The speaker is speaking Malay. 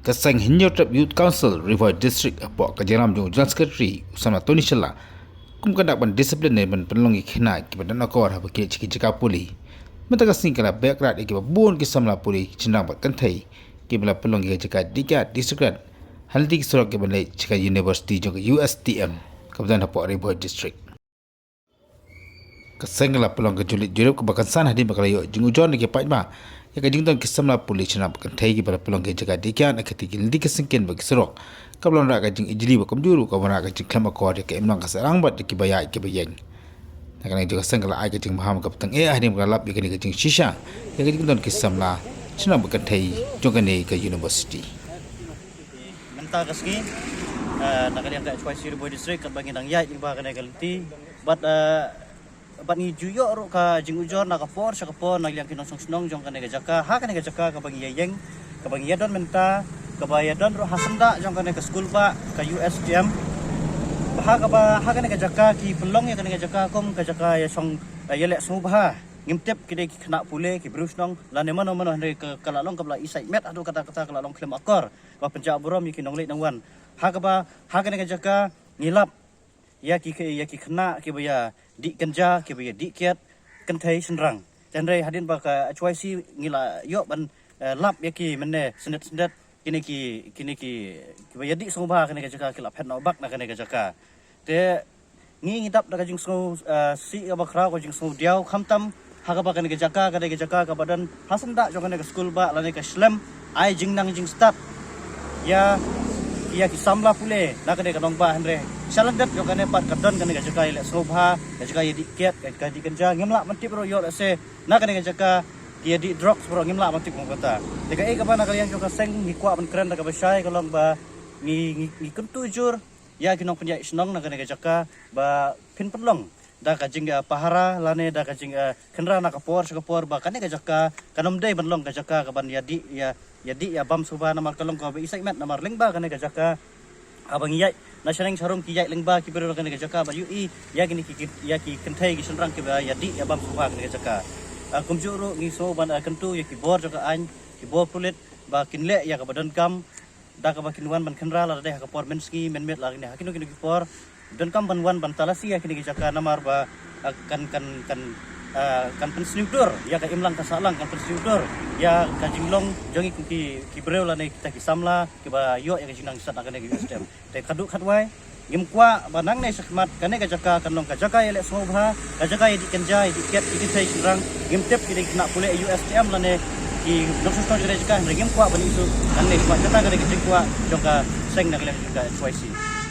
Kasang Hinyo Youth Council River District apok kajaram jong General Secretary Usama Tony Shella kum kandak ban disiplin ban penlongi khina ki ban nakor ha ke chiki jika puli mata kasing kala background ki bon ki samla puli chinang ba kanthai ki bala penlongi jika dika district haldi ki sorok ki ban lai chika university jong USTM kabdan apok River District kasang la pelong ke julit jurep ke bakansan hadi bakalayo jing ujon ke paitma ya ka jing ton kisamla puli china bakan thai ki bala pelong ke jaga dikyan akati ki ndi kesingken bagi serok kablon ra ka jing ijli ba kamjuru ka wana ka jing klama ko ke emlang ka sarang bat ki baya ki bayeng nakana juga sangkala ai ka jing maham ka tang hadi bakalap ya ka jing shisha ya ka jing ton kisamla china bakan thai jogane ka university menta kaski nakalian ka HYC River District ka bangin ang yai ba ka nagalti but ni juyo ro ka jing ujor na ka por sa ka por nagliang kinong snong jong kanega jaka ha kanega jaka ka bang yeng ka bang yadon menta ka bayadon ro hasanda jong kanega school ba ka USTM ha kanega jaka ki pelong ya kanega jaka kom ka jaka ya song yelek subha ngimtep kide ki kena pule ki brusnong la ne mano hande ka kalalong ka bla isai met adu kata kalalong klem akor ka penja burom ki nong lek nangwan ha kanega jaka ngilap ya ki kena ki baya di kenja ki baya di kiat kenthai senrang jandrai hadin ba ka HYC ngila yo ban lap ya ki menne sendet kini ki baya di soba kene ka jaka kilap het no bak na kene ka jaka te ngi ngidap da ka jing so si ba khra ko jing so diau khamtam ha ka ba kene ka jaka ka badan hasanda jo kene ka school ba lane ka slam ai jing nang jing start ya ki samla pule na kene ka nong ba andre salandat jo kane pat kadon kane ka jaka ile sobha ka jaka yedi kiat ka di kenja ngimla mantip ro yo se na kane ka jaka ki di drugs ro ngimla mantip mo kata teka ka ba na kalian jo ka seng ni kwa ban kren ka ba syai kalong ba ni kentu jur ya kinong penja isnong na kane ka jaka ba pin pelong da ka jing pahara lane da ka jing kenra na ka por ba kane ka jaka kanom dei ban long ka jaka ka ban yadi ya bam suba namar kalong ka ba isai met namar lengba kane ka jaka abang yai na sharang sarung ki yai lengba ki bero kane ka jaka ba ui ya kini ki kenthai ki senrang ki ba yadi ya bam suba kane ka jaka kumjuro ngi so ban kentu ya ki bor jaka an ki bor pulit ba kinle ya ka badan kam da ka ba kinwan ban khenra la deh ka por menski menmet la kini hakino ki por dan kam ban wan ban talasi ya kini ki jaka namar ba kan pensiudur ya ka imlang ka salang kan pensiudur ya ka jinglong jongi ki breu la ne kita ki samla ki ba yo ya ka jinang sat akane ki system te kaduk khatwai ngim kwa banang ne sakmat kane ka jaka kanong ka jaka ele sobha ka jaka di kenja di ket di sai rang ngim tep ki na pule USTM la ne ki doktor jaka ngim kwa ban isu kan ne kwa jata ka ki kwa joka seng na ka HYC